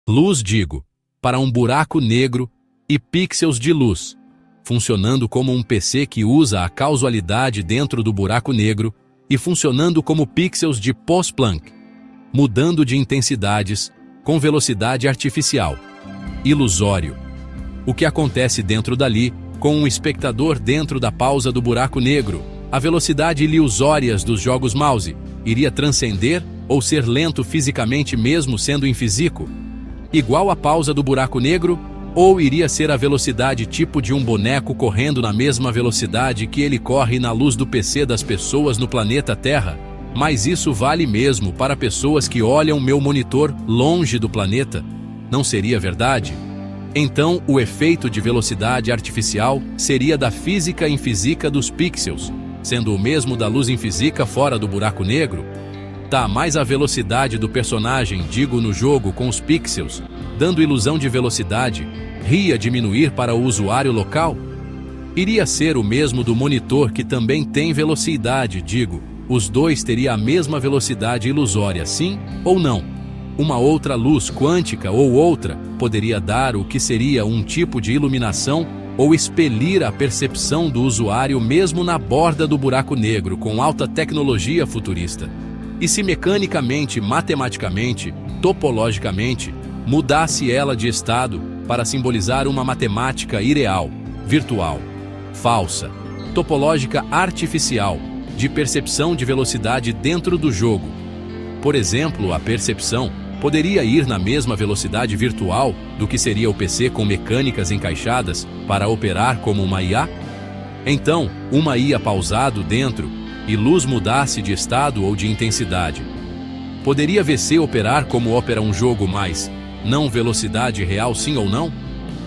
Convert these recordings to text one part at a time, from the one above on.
Luz, digo, para um buraco negro e pixels de luz, funcionando como um PC que usa a causalidade dentro do buraco negro e funcionando como pixels de Post-Planck, mudando de intensidades com velocidade artificial. Ilusório. O que acontece dentro dali, com um espectador dentro da pausa do buraco negro, a velocidade ilusórias dos jogos mouse, iria transcender ou ser lento fisicamente mesmo sendo em físico? Igual à pausa do buraco negro? Ou iria ser a velocidade tipo de um boneco correndo na mesma velocidade que ele corre na luz do PC das pessoas no planeta Terra? Mas isso vale mesmo para pessoas que olham meu monitor longe do planeta? Não seria verdade? Então, o efeito de velocidade artificial seria da física em física dos pixels, sendo o mesmo da luz em física fora do buraco negro? Tá, mais a velocidade do personagem, digo, no jogo com os pixels, dando ilusão de velocidade, iria diminuir para o usuário local? Iria ser o mesmo do monitor que também tem velocidade, digo, os dois teriam a mesma velocidade ilusória, sim ou não? Uma outra luz quântica ou outra poderia dar o que seria um tipo de iluminação ou expelir a percepção do usuário mesmo na borda do buraco negro com alta tecnologia futurista. E se mecanicamente, matematicamente, topologicamente, mudasse ela de estado para simbolizar uma matemática irreal, virtual, falsa, topológica artificial, de percepção de velocidade dentro do jogo? Por exemplo, a percepção poderia ir na mesma velocidade virtual do que seria o PC com mecânicas encaixadas para operar como uma IA? Então, uma IA pausado dentro e luz mudasse de estado ou de intensidade. Poderia VC operar como opera um jogo mais, não velocidade real sim ou não?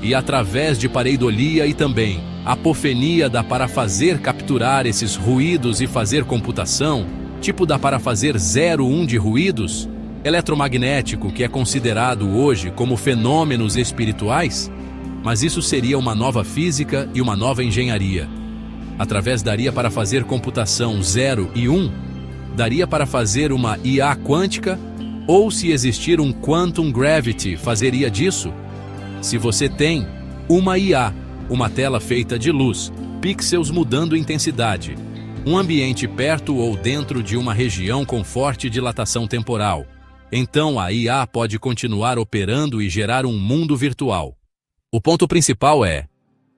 E através de pareidolia e também apofenia dá para fazer capturar esses ruídos e fazer computação, tipo dá para fazer 0,1 de ruídos? Eletromagnético que é considerado hoje como fenômenos espirituais? Mas isso seria uma nova física e uma nova engenharia. Através daria para fazer computação 0 e 1? Daria para fazer uma IA quântica? Ou se existir um Quantum Gravity, fazeria disso? Se você tem uma IA, uma tela feita de luz, pixels mudando intensidade, um ambiente perto ou dentro de uma região com forte dilatação temporal, então a IA pode continuar operando e gerar um mundo virtual. O ponto principal é: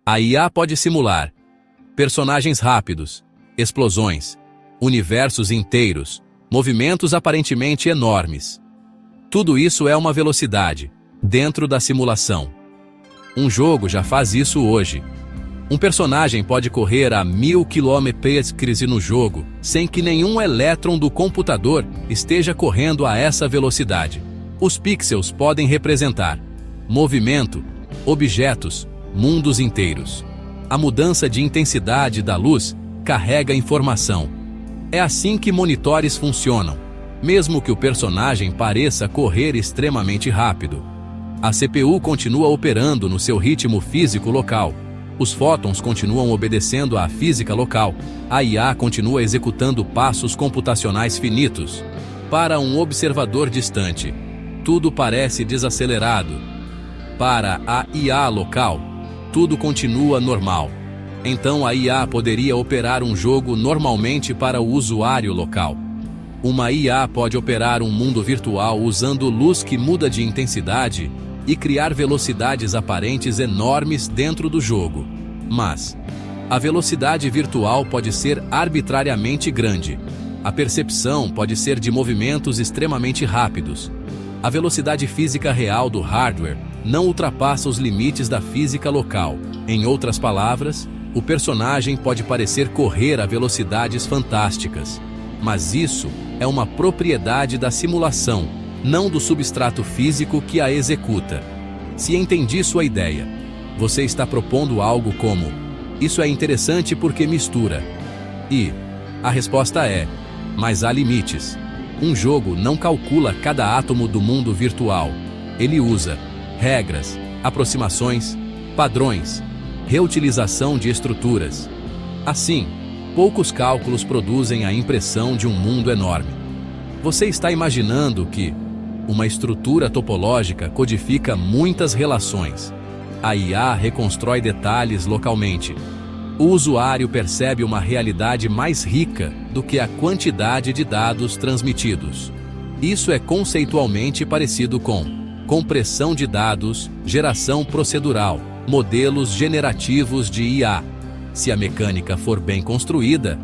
a IA pode simular personagens rápidos, explosões, universos inteiros, movimentos aparentemente enormes. Tudo isso é uma velocidade dentro da simulação. Um jogo já faz isso hoje. Um personagem pode correr a 1000 km/h no jogo, sem que nenhum elétron do computador esteja correndo a essa velocidade. Os pixels podem representar movimento, objetos, mundos inteiros. A mudança de intensidade da luz carrega informação. É assim que monitores funcionam, mesmo que o personagem pareça correr extremamente rápido. A CPU continua operando no seu ritmo físico local. Os fótons continuam obedecendo à física local. A IA continua executando passos computacionais finitos. Para um observador distante, tudo parece desacelerado. Para a IA local, tudo continua normal. Então a IA poderia operar um jogo normalmente para o usuário local. Uma IA pode operar um mundo virtual usando luz que muda de intensidade e criar velocidades aparentes enormes dentro do jogo. Mas a velocidade virtual pode ser arbitrariamente grande. A percepção pode ser de movimentos extremamente rápidos. A velocidade física real do hardware não ultrapassa os limites da física local. Em outras palavras, o personagem pode parecer correr a velocidades fantásticas. Mas isso é uma propriedade da simulação, não do substrato físico que a executa. Se entendi sua ideia, você está propondo algo como: isso é interessante porque mistura. E a resposta é: mas há limites. Um jogo não calcula cada átomo do mundo virtual. Ele usa regras, aproximações, padrões, reutilização de estruturas. Assim, poucos cálculos produzem a impressão de um mundo enorme. Você está imaginando que Uma estrutura topológica codifica muitas relações. A IA reconstrói detalhes localmente. O usuário percebe uma realidade mais rica do que a quantidade de dados transmitidos. Isso é conceitualmente parecido com compressão de dados, geração procedural, modelos generativos de IA. Se a mecânica for bem construída,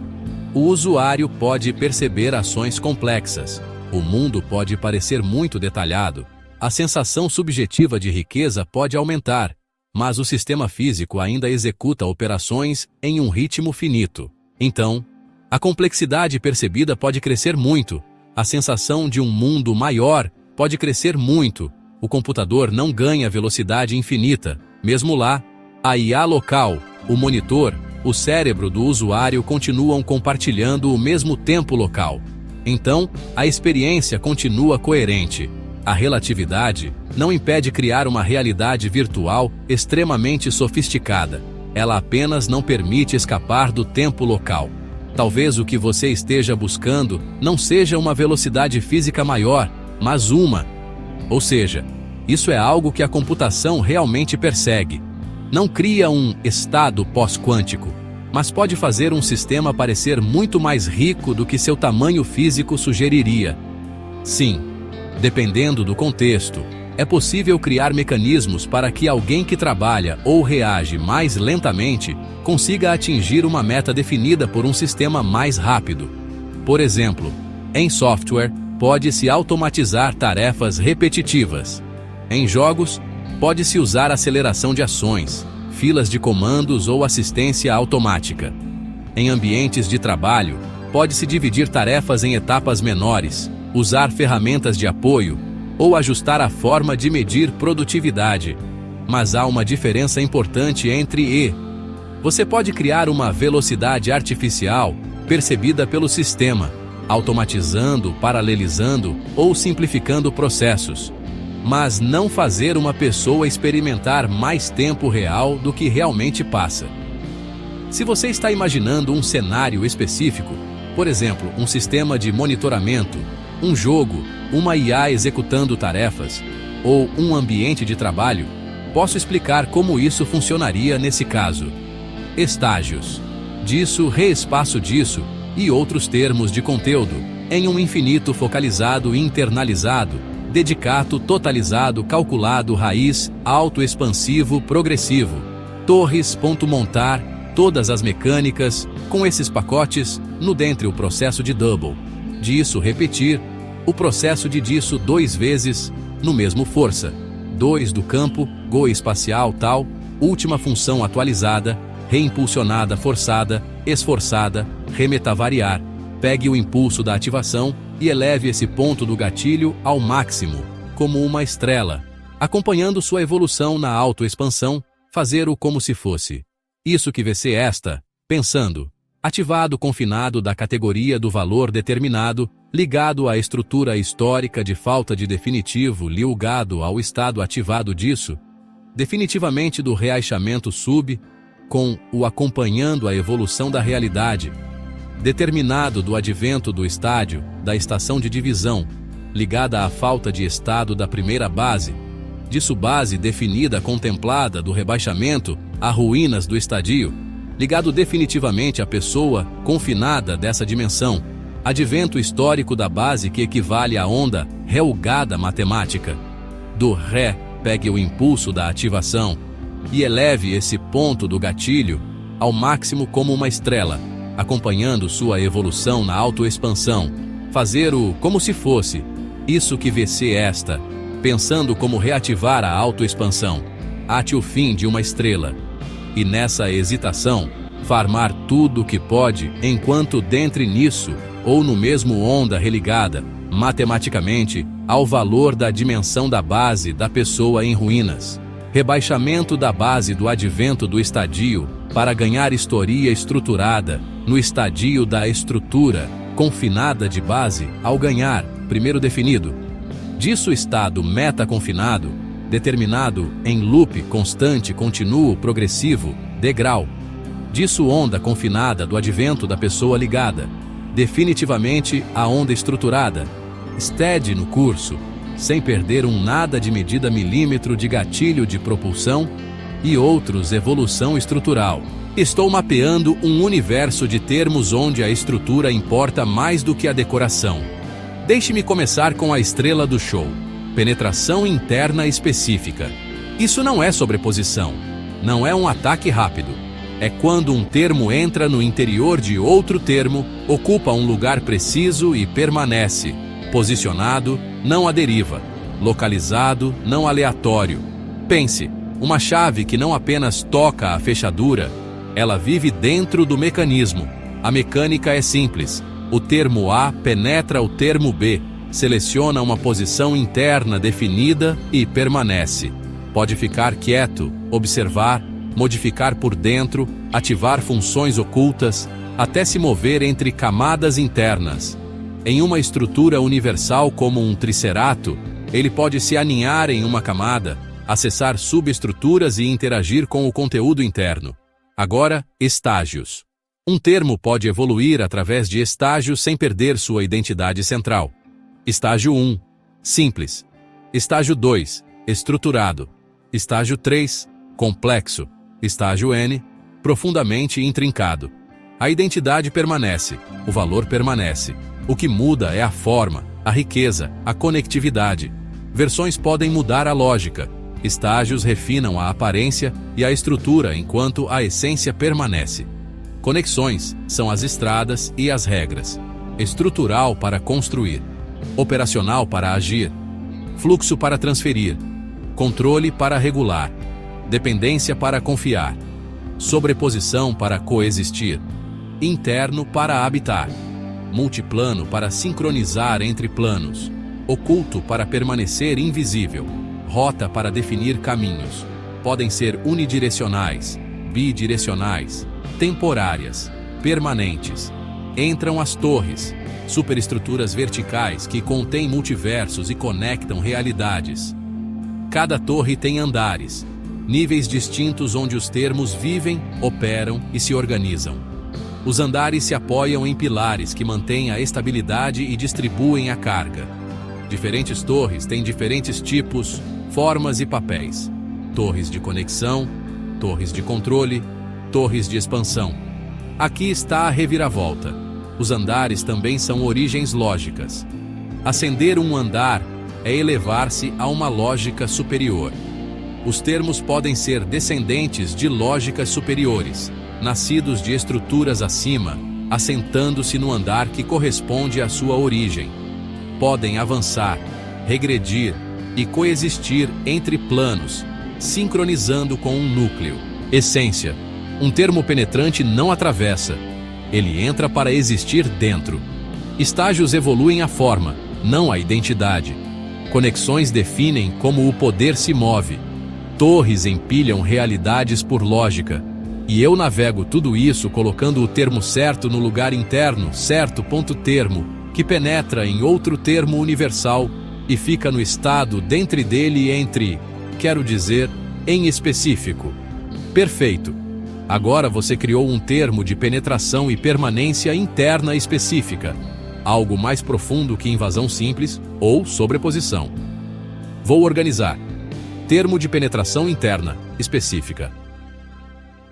o usuário pode perceber ações complexas. O mundo pode parecer muito detalhado. A sensação subjetiva de riqueza pode aumentar, mas o sistema físico ainda executa operações em um ritmo finito. Então, a complexidade percebida pode crescer muito. A sensação de um mundo maior pode crescer muito. O computador não ganha velocidade infinita. Mesmo lá, a IA local, o monitor, o cérebro do usuário continuam compartilhando o mesmo tempo local. Então, a experiência continua coerente. A relatividade não impede criar uma realidade virtual extremamente sofisticada. Ela apenas não permite escapar do tempo local. Talvez o que você esteja buscando não seja uma velocidade física maior, mas uma. Ou seja, isso é algo que a computação realmente persegue. Não cria um estado pós-quântico, mas pode fazer um sistema parecer muito mais rico do que seu tamanho físico sugeriria. Sim, dependendo do contexto, é possível criar mecanismos para que alguém que trabalha ou reage mais lentamente consiga atingir uma meta definida por um sistema mais rápido. Por exemplo, em software, pode-se automatizar tarefas repetitivas. Em jogos, pode-se usar aceleração de ações, filas de comandos ou assistência automática. Em ambientes de trabalho, pode-se dividir tarefas em etapas menores, usar ferramentas de apoio ou ajustar a forma de medir produtividade. Mas há uma diferença importante entre e. Você pode criar uma velocidade artificial percebida pelo sistema, automatizando, paralelizando ou simplificando processos, mas não fazer uma pessoa experimentar mais tempo real do que realmente passa. Se você está imaginando um cenário específico, por exemplo, um sistema de monitoramento, um jogo, uma IA executando tarefas, ou um ambiente de trabalho, posso explicar como isso funcionaria nesse caso. Estágios. Disso, reespaço disso, e outros termos de conteúdo, em um infinito focalizado e internalizado, dedicado, totalizado, calculado, raiz, autoexpansivo, progressivo. Torres, ponto montar, todas as mecânicas, com esses pacotes, no dentre o processo de double. Disso repetir, o processo de disso 2 vezes, no mesmo força. 2 do campo, go espacial tal, última função atualizada, reimpulsionada forçada, esforçada, remetavariar. Pegue o impulso da ativação e eleve esse ponto do gatilho ao máximo, como uma estrela, acompanhando sua evolução na autoexpansão, fazer-o como se fosse. Isso que vê-se esta, pensando, ativado confinado da categoria do valor determinado, ligado à estrutura histórica de falta de definitivo ligado ao estado ativado disso, definitivamente do reaixamento sub, com o acompanhando a evolução da realidade, determinado do advento do estádio, da estação de divisão, ligada à falta de estado da primeira base, disso base definida contemplada do rebaixamento a ruínas do estadio, ligado definitivamente à pessoa confinada dessa dimensão, advento histórico da base que equivale à onda relgada matemática. Do ré, pegue o impulso da ativação e eleve esse ponto do gatilho ao máximo como uma estrela, acompanhando sua evolução na autoexpansão, fazer-o como se fosse, isso que vê-se esta, pensando como reativar a autoexpansão, ate o fim de uma estrela, e nessa hesitação, farmar tudo o que pode, enquanto dentre nisso, ou no mesmo onda religada, matematicamente, ao valor da dimensão da base da pessoa em ruínas. Rebaixamento da base do advento do estadio para ganhar historia estruturada no estadio da estrutura, confinada de base ao ganhar, primeiro definido. Disso estado meta-confinado, determinado em loop constante, contínuo, progressivo, degrau. Disso onda confinada do advento da pessoa ligada, definitivamente a onda estruturada, steady no curso, sem perder um nada de medida milímetro de gatilho de propulsão, e outros evolução estrutural. Estou mapeando um universo de termos onde a estrutura importa mais do que a decoração. Deixe-me começar com a estrela do show: penetração interna específica. Isso não é sobreposição, não é um ataque rápido. É quando um termo entra no interior de outro termo, ocupa um lugar preciso e permanece, posicionado, não à deriva, localizado, não aleatório. Pense, uma chave que não apenas toca a fechadura, ela vive dentro do mecanismo. A mecânica é simples. O termo A penetra o termo B, seleciona uma posição interna definida e permanece. Pode ficar quieto, observar, modificar por dentro, ativar funções ocultas, até se mover entre camadas internas. Em uma estrutura universal como um tricerato, ele pode se aninhar em uma camada, acessar subestruturas e interagir com o conteúdo interno. Agora, estágios. Um termo pode evoluir através de estágios sem perder sua identidade central. Estágio 1, simples. Estágio 2, estruturado. Estágio 3, complexo. Estágio N, profundamente intrincado. A identidade permanece, o valor permanece. O que muda é a forma, a riqueza, a conectividade. Versões podem mudar a lógica. Estágios refinam a aparência e a estrutura enquanto a essência permanece. Conexões são as estradas e as regras. Estrutural para construir. Operacional para agir. Fluxo para transferir. Controle para regular. Dependência para confiar. Sobreposição para coexistir. Interno para habitar. Multiplano para sincronizar entre planos. Oculto para permanecer invisível. Rota para definir caminhos. Podem ser unidirecionais, bidirecionais, temporárias, permanentes. Entram as torres, superestruturas verticais que contêm multiversos e conectam realidades. Cada torre tem andares, níveis distintos onde os termos vivem, operam e se organizam. Os andares se apoiam em pilares que mantêm a estabilidade e distribuem a carga. Diferentes torres têm diferentes tipos, formas e papéis. Torres de conexão, torres de controle, torres de expansão. Aqui está a reviravolta. Os andares também são origens lógicas. Ascender um andar é elevar-se a uma lógica superior. Os termos podem ser descendentes de lógicas superiores, nascidos de estruturas acima, assentando-se no andar que corresponde à sua origem. Podem avançar, regredir e coexistir entre planos, sincronizando com um núcleo. Essência. Um termo penetrante não atravessa. Ele entra para existir dentro. Estágios evoluem a forma, não a identidade. Conexões definem como o poder se move. Torres empilham realidades por lógica. E eu navego tudo isso colocando o termo certo no lugar interno, certo ponto termo, que penetra em outro termo universal e fica no estado dentre dele e entre, quero dizer, em específico. Perfeito. Agora você criou um termo de penetração e permanência interna específica, algo mais profundo que invasão simples ou sobreposição. Vou organizar. Termo de penetração interna específica.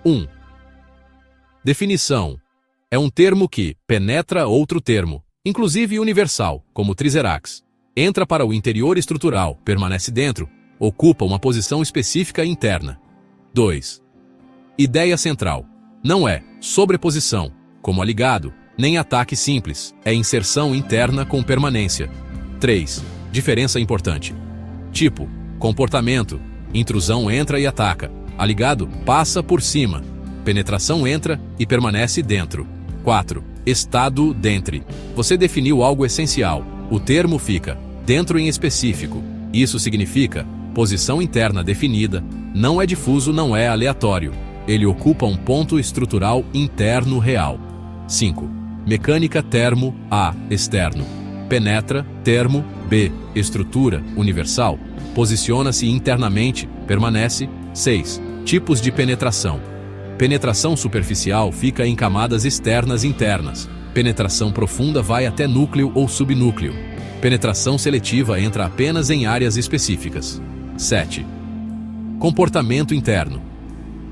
1. Definição. É um termo que penetra outro termo, inclusive universal, como triserax. Entra para o interior estrutural, permanece dentro, ocupa uma posição específica interna. 2. Ideia central. Não é sobreposição, como aligado, nem ataque simples, é inserção interna com permanência. 3. Diferença importante. Tipo, comportamento, intrusão entra e ataca, aligado passa por cima, penetração entra e permanece dentro. 4. Estado dentre. Você definiu algo essencial, o termo fica dentro em específico. Isso significa posição interna definida, não é difuso, não é aleatório. Ele ocupa um ponto estrutural interno real. 5. Mecânica termo A, externo. Penetra, termo B, estrutura, universal. Posiciona-se internamente, permanece. 6. Tipos de penetração. Penetração superficial fica em camadas externas internas. Penetração profunda vai até núcleo ou subnúcleo. Penetração seletiva entra apenas em áreas específicas. 7. Comportamento interno.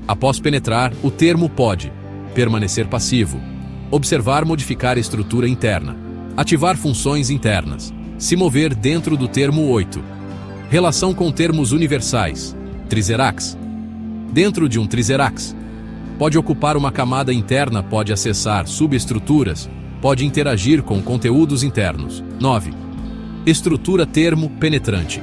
Após penetrar, o termo pode permanecer passivo, observar modificar estrutura interna, ativar funções internas, se mover dentro do termo 8. Relação com termos universais. Triserax. Dentro de um Triserax, pode ocupar uma camada interna, pode acessar subestruturas, pode interagir com conteúdos internos. 9. Estrutura termo penetrante.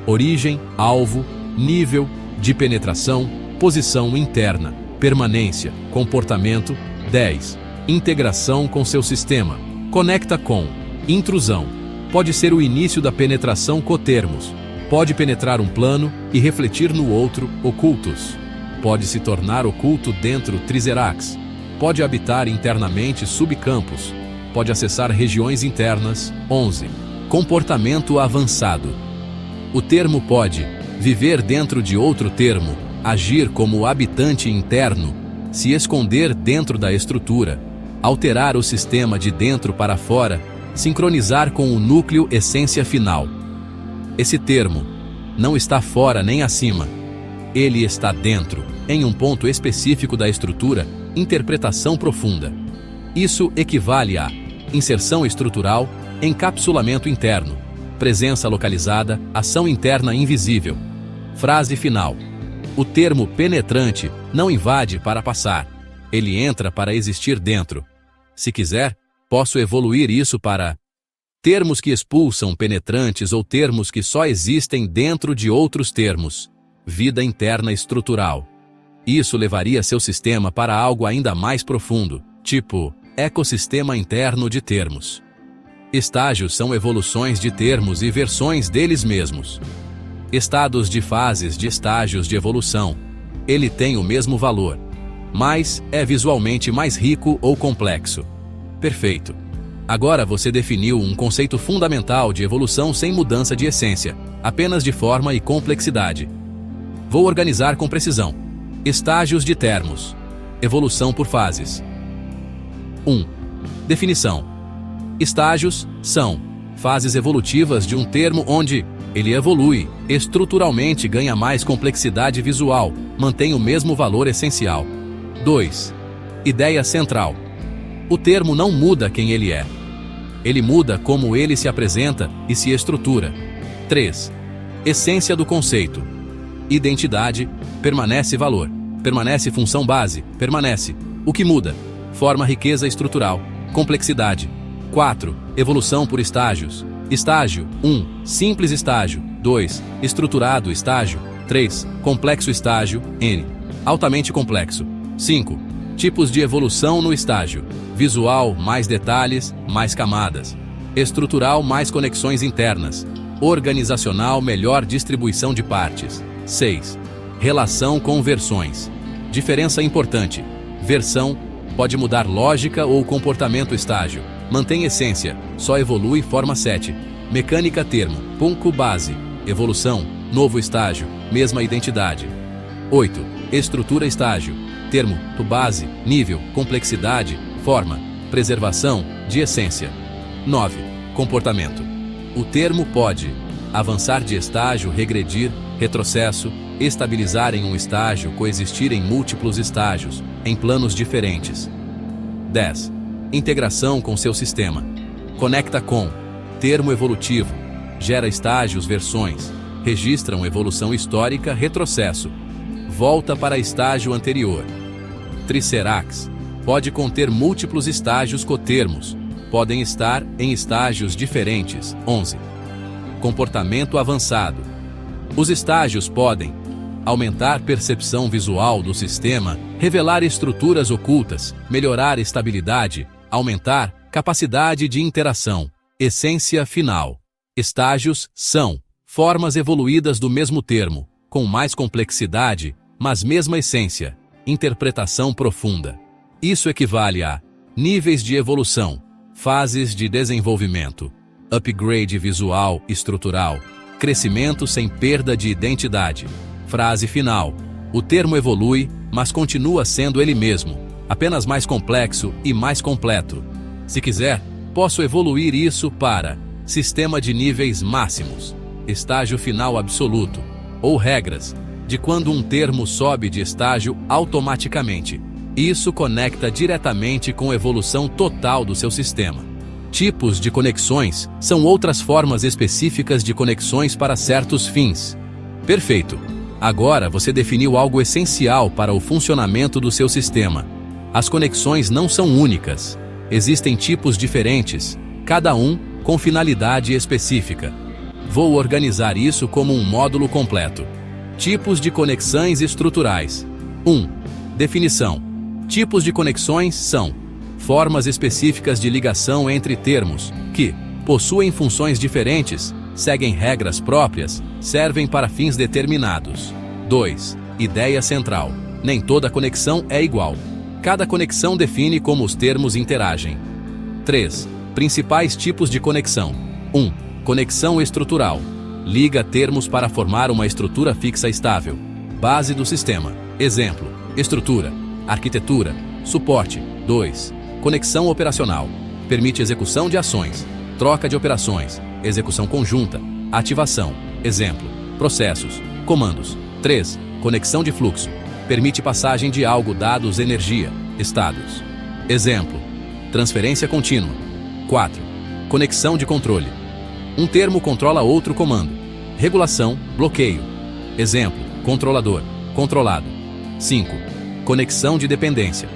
Origem, alvo, nível de penetração, posição interna, permanência, comportamento. 10. Integração com seu sistema. Conecta com. Intrusão. Pode ser o início da penetração cotermos. Pode penetrar um plano e refletir no outro. Ocultos. Pode se tornar oculto dentro Triserax. Pode habitar internamente subcampos. Pode acessar regiões internas. 11. Comportamento avançado. O termo pode viver dentro de outro termo, agir como habitante interno, se esconder dentro da estrutura, alterar o sistema de dentro para fora, sincronizar com o núcleo essência final. Esse termo não está fora nem acima. Ele está dentro, em um ponto específico da estrutura, interpretação profunda. Isso equivale a inserção estrutural, encapsulamento interno, presença localizada, ação interna invisível. Frase final. O termo penetrante não invade para passar. Ele entra para existir dentro. Se quiser, posso evoluir isso para termos que expulsam penetrantes ou termos que só existem dentro de outros termos. Vida interna estrutural. Isso levaria seu sistema para algo ainda mais profundo, tipo ecossistema interno de termos. Estágios são evoluções de termos e versões deles mesmos. Estados de fases de estágios de evolução. Ele tem o mesmo valor, mas é visualmente mais rico ou complexo. Perfeito. Agora você definiu um conceito fundamental de evolução sem mudança de essência, apenas de forma e complexidade. Vou organizar com precisão. Estágios de termos. Evolução por fases. 1. Definição. Estágios são fases evolutivas de um termo onde ele evolui, estruturalmente ganha mais complexidade visual, mantém o mesmo valor essencial. 2. Ideia central. O termo não muda quem ele é. Ele muda como ele se apresenta e se estrutura. 3. Essência do conceito. Identidade, permanece valor, permanece função base, permanece. O que muda? Forma riqueza estrutural, complexidade. 4. Evolução por estágios. Estágio 1. Simples estágio. 2. Estruturado estágio. 3. Complexo estágio. N. Altamente complexo. 5. Tipos de evolução no estágio. Visual, mais detalhes, mais camadas. Estrutural, mais conexões internas. Organizacional, melhor distribuição de partes. 6. Relação com versões. Diferença importante. Versão pode mudar lógica ou comportamento estágio. Mantém essência, só evolui forma 7. Mecânica termo, ponto base. Evolução, novo estágio, mesma identidade. 8. Estrutura estágio. Termo, base, nível, complexidade, forma, preservação, de essência. 9. Comportamento. O termo pode avançar de estágio, regredir, retrocesso, estabilizar em um estágio, coexistir em múltiplos estágios, em planos diferentes. 10. Integração com seu sistema. Conecta com. Termo evolutivo. Gera estágios, versões. Registram evolução histórica, retrocesso. Volta para estágio anterior. Triserax. Pode conter múltiplos estágios cotermos. Podem estar em estágios diferentes. 11. Comportamento avançado. Os estágios podem aumentar percepção visual do sistema, revelar estruturas ocultas, melhorar estabilidade, aumentar capacidade de interação. Essência final. Estágios são formas evoluídas do mesmo termo, com mais complexidade, mas mesma essência. Interpretação profunda. Isso equivale a níveis de evolução, fases de desenvolvimento, upgrade visual estrutural, crescimento sem perda de identidade. Frase final. O termo evolui, mas continua sendo ele mesmo, apenas mais complexo e mais completo. Se quiser, posso evoluir isso para Sistema de níveis máximos, estágio final absoluto, ou regras, de quando um termo sobe de estágio automaticamente. Isso conecta diretamente com a evolução total do seu sistema. Tipos de conexões são outras formas específicas de conexões para certos fins. Perfeito! Agora você definiu algo essencial para o funcionamento do seu sistema. As conexões não são únicas. Existem tipos diferentes, cada um com finalidade específica. Vou organizar isso como um módulo completo. Tipos de conexões estruturais. 1. Definição. Tipos de conexões são formas específicas de ligação entre termos, que possuem funções diferentes, seguem regras próprias, servem para fins determinados. 2. Ideia central. Nem toda conexão é igual. Cada conexão define como os termos interagem. 3. Principais tipos de conexão. 1. Conexão estrutural. Liga termos para formar uma estrutura fixa estável. Base do sistema. Exemplo: estrutura, arquitetura, suporte. 2. Conexão operacional. Permite execução de ações, troca de operações, execução conjunta, ativação. Exemplo: processos, comandos. 3. Conexão de fluxo. Permite passagem de algo, dados, energia, estados. Exemplo: transferência contínua. 4. Conexão de controle. Um termo controla outro comando. Regulação, bloqueio. Exemplo: controlador, controlado. 5. Conexão de dependência.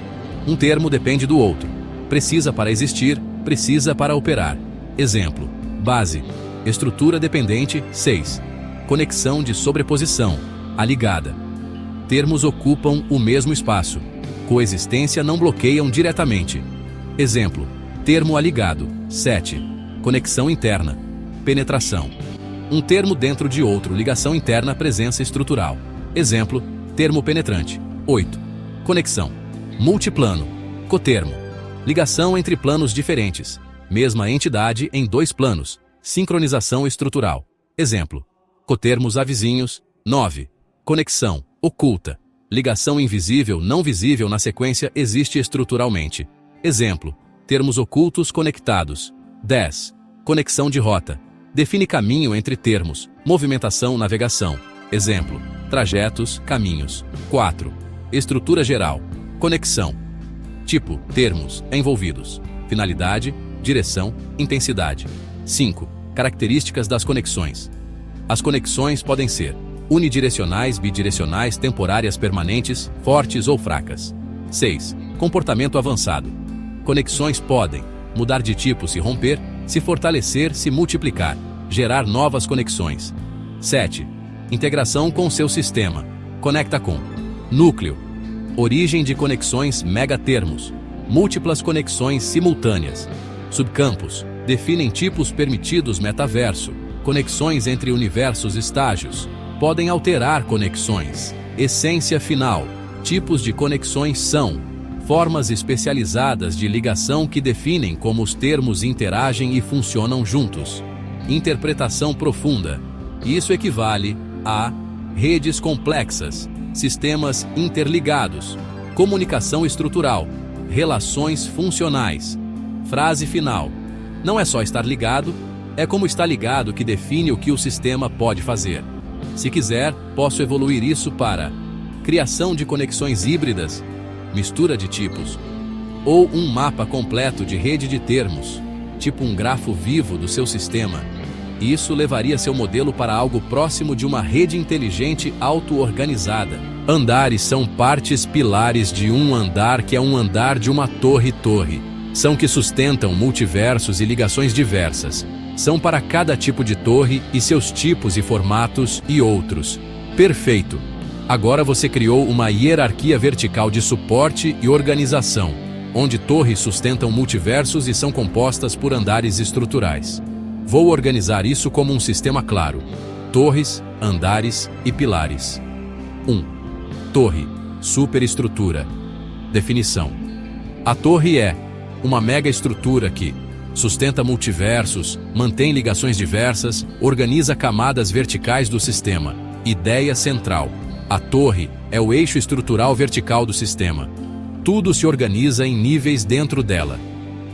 Um termo depende do outro. Precisa para existir, precisa para operar. Exemplo: base, estrutura dependente. 6. Conexão de sobreposição, aligada. Termos ocupam o mesmo espaço. Coexistência não bloqueiam diretamente. Exemplo: termo aligado. 7. Conexão interna, penetração. Um termo dentro de outro, ligação interna, presença estrutural. Exemplo: termo penetrante. 8. Conexão multiplano, cotermo. Ligação entre planos diferentes, mesma entidade em dois planos, sincronização estrutural. Exemplo: cotermos avizinhos. 9. Conexão oculta. Ligação invisível, não visível na sequência, existe estruturalmente. Exemplo: termos ocultos conectados. 10. Conexão de rota. Define caminho entre termos, movimentação, navegação. Exemplo: trajetos, caminhos. 4. Estrutura geral. Conexão. Tipo: termos envolvidos. Finalidade, direção, intensidade. 5. Características das conexões. As conexões podem ser unidirecionais, bidirecionais, temporárias, permanentes, fortes ou fracas. 6. Comportamento avançado. Conexões podem mudar de tipo, se romper, se fortalecer, se multiplicar, gerar novas conexões. 7. Integração com seu sistema. Conecta com núcleo. Origem de conexões, megatermos. Múltiplas conexões simultâneas. Subcampos. Definem tipos permitidos, metaverso. Conexões entre universos, estágios. Podem alterar conexões. Essência final. Tipos de conexões são formas especializadas de ligação que definem como os termos interagem e funcionam juntos. Interpretação profunda. Isso equivale a redes complexas, sistemas interligados, comunicação estrutural, relações funcionais. Frase final. Não é só estar ligado, é como está ligado que define o que o sistema pode fazer. Se quiser, posso evoluir isso para criação de conexões híbridas, mistura de tipos, ou um mapa completo de rede de termos, tipo um grafo vivo do seu sistema. Isso levaria seu modelo para algo próximo de uma rede inteligente auto-organizada. Andares são partes pilares de um andar, que é um andar de uma torre-torre. São que sustentam multiversos e ligações diversas. São para cada tipo de torre e seus tipos e formatos e outros. Perfeito! Agora você criou uma hierarquia vertical de suporte e organização, onde torres sustentam multiversos e são compostas por andares estruturais. Vou organizar isso como um sistema claro: torres, andares e pilares. 1. Torre, superestrutura. Definição. A torre é uma megaestrutura que sustenta multiversos, mantém ligações diversas, organiza camadas verticais do sistema. Ideia central. A torre é o eixo estrutural vertical do sistema. Tudo se organiza em níveis dentro dela.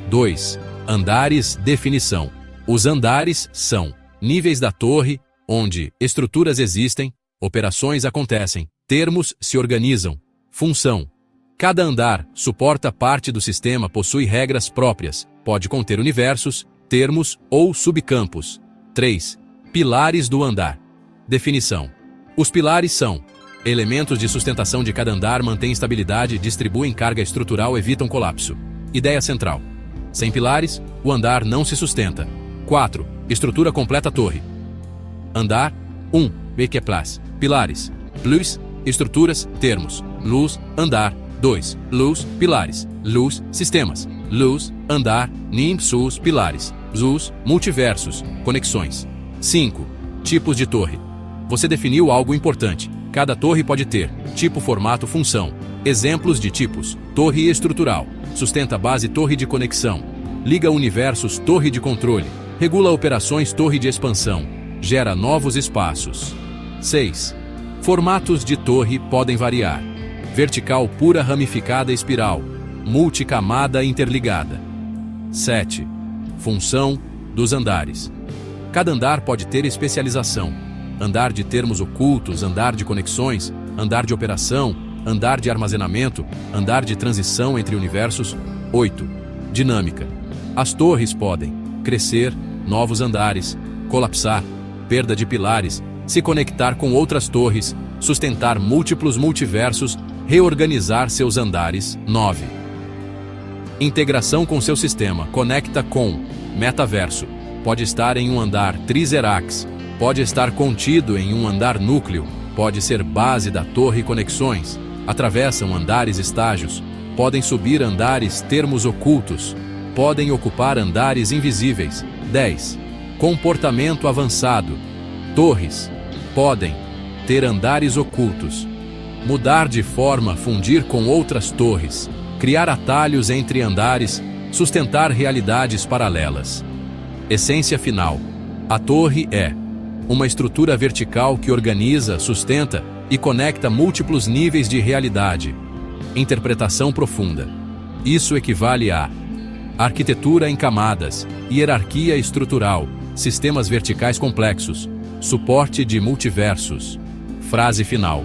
2. Andares, definição. Os andares são níveis da torre, onde estruturas existem, operações acontecem, termos se organizam. Função. Cada andar suporta parte do sistema, possui regras próprias, pode conter universos, termos ou subcampos. 3. Pilares do andar. Definição. Os pilares são elementos de sustentação de cada andar, mantêm estabilidade, distribuem carga estrutural, evitam colapso. Ideia central. Sem pilares, o andar não se sustenta. 4. Estrutura completa torre. Andar. 1. Place. Pilares. Plus. Estruturas, termos. Luz, andar. 2. Luz, pilares. Luz, sistemas. Luz, andar, nim, sus, pilares. Sus, multiversos, conexões. 5. Tipos de torre. Você definiu algo importante. Cada torre pode ter tipo, formato, função. Exemplos de tipos. Torre estrutural. Sustenta base, torre de conexão. Liga universos, torre de controle. Regula operações, torre de expansão. Gera novos espaços. 6. Formatos de torre podem variar. Vertical pura, ramificada, espiral. Multicamada interligada. 7. Função dos andares. Cada andar pode ter especialização. Andar de termos ocultos, andar de conexões, andar de operação, andar de armazenamento, andar de transição entre universos. 8. Dinâmica. As torres podem crescer, novos andares, colapsar, perda de pilares, se conectar com outras torres, sustentar múltiplos multiversos, reorganizar seus andares. 9. Integração com seu sistema. Conecta com metaverso. Pode estar em um andar triserax. Pode estar contido em um andar núcleo. Pode ser base da torre conexões. Atravessam andares estágios. Podem subir andares termos ocultos. Podem ocupar andares invisíveis. 10. Comportamento avançado. Torres podem ter andares ocultos. Mudar de forma, fundir com outras torres. Criar atalhos entre andares. Sustentar realidades paralelas. Essência final. A torre é uma estrutura vertical que organiza, sustenta e conecta múltiplos níveis de realidade. Interpretação profunda. Isso equivale a arquitetura em camadas, hierarquia estrutural, sistemas verticais complexos, suporte de multiversos. Frase final.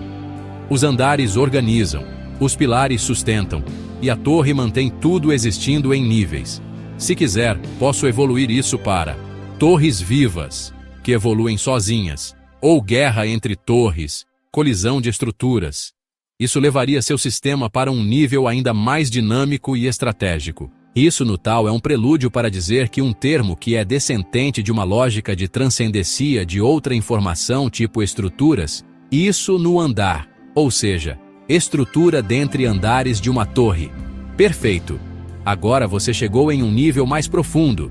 Os andares organizam, os pilares sustentam, e a torre mantém tudo existindo em níveis. Se quiser, posso evoluir isso para torres vivas, que evoluem sozinhas, ou guerra entre torres, colisão de estruturas. Isso levaria seu sistema para um nível ainda mais dinâmico e estratégico. Isso no tal é um prelúdio para dizer que um termo que é descendente de uma lógica de transcendencia de outra informação tipo estruturas, isso no andar, ou seja, estrutura dentre andares de uma torre. Perfeito! Agora você chegou em um nível mais profundo.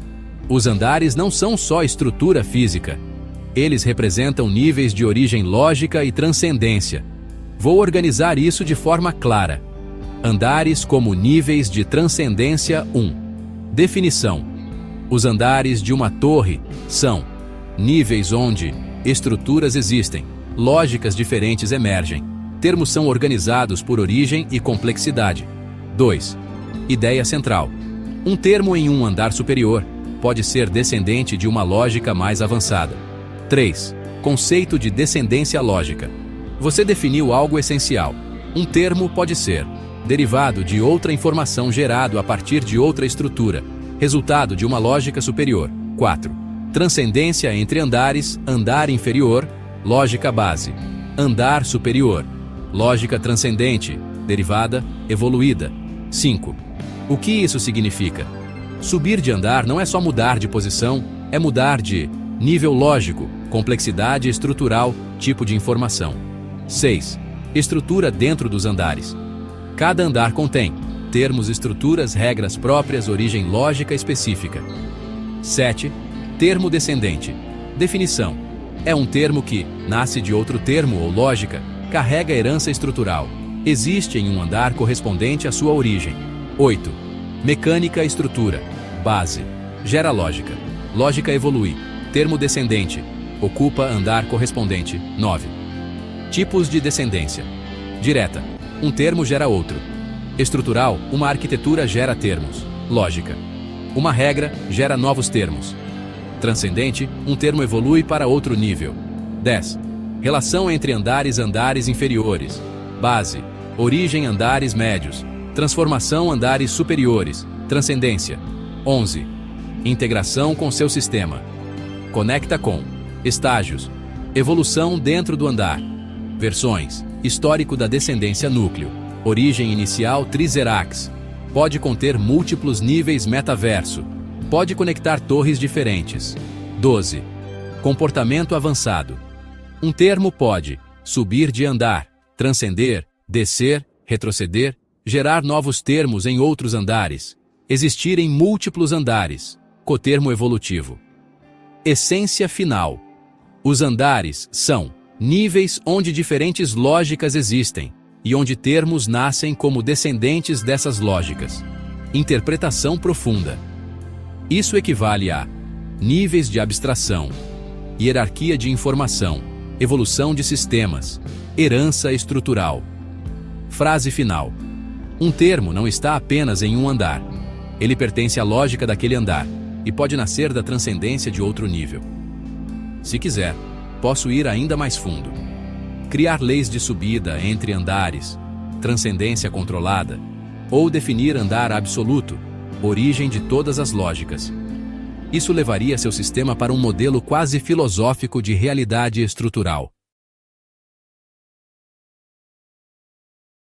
Os andares não são só estrutura física. Eles representam níveis de origem lógica e transcendência. Vou organizar isso de forma clara. Andares como níveis de transcendência 1. Definição. Os andares de uma torre são níveis onde estruturas existem, lógicas diferentes emergem. Termos são organizados por origem e complexidade. 2. Ideia central. Um termo em um andar superior pode ser descendente de uma lógica mais avançada. 3. Conceito de descendência lógica. Você definiu algo essencial. Um termo pode ser derivado de outra informação gerado a partir de outra estrutura, resultado de uma lógica superior. 4. Transcendência entre andares, andar inferior, lógica base. Andar superior, lógica transcendente, derivada, evoluída. 5. O que isso significa? Subir de andar não é só mudar de posição, é mudar de nível lógico, complexidade estrutural, tipo de informação. 6. Estrutura dentro dos andares. Cada andar contém termos, estruturas, regras próprias, origem lógica específica. 7. Termo descendente. Definição. É um termo que nasce de outro termo ou lógica, carrega herança estrutural. Existe em um andar correspondente à sua origem. 8. Mecânica estrutura. Base. Gera lógica. Lógica evolui. Termo descendente. Ocupa andar correspondente. 9. Tipos de descendência. Direta. Um termo gera outro. Estrutural. Uma arquitetura gera termos. Lógica. Uma regra gera novos termos. Transcendente, um termo evolui para outro nível. 10. Relação entre andares inferiores. Base. Origem andares médios. Transformação andares superiores. Transcendência. 11. Integração com seu sistema. Conecta com estágios. Evolução dentro do andar. Versões. Histórico da descendência núcleo. Origem inicial Trizerax. Pode conter múltiplos níveis metaverso. Pode conectar torres diferentes. 12. Comportamento avançado. Um termo pode subir de andar, transcender, descer, retroceder, gerar novos termos em outros andares, existir em múltiplos andares. Cotermo evolutivo. Essência final. Os andares são níveis onde diferentes lógicas existem e onde termos nascem como descendentes dessas lógicas. Interpretação profunda. Isso equivale a níveis de abstração, hierarquia de informação, evolução de sistemas, herança estrutural. Frase final. Um termo não está apenas em um andar. Ele pertence à lógica daquele andar e pode nascer da transcendência de outro nível. Se quiser, posso ir ainda mais fundo. Criar leis de subida entre andares, transcendência controlada, ou definir andar absoluto, origem de todas as lógicas. Isso levaria seu sistema para um modelo quase filosófico de realidade estrutural.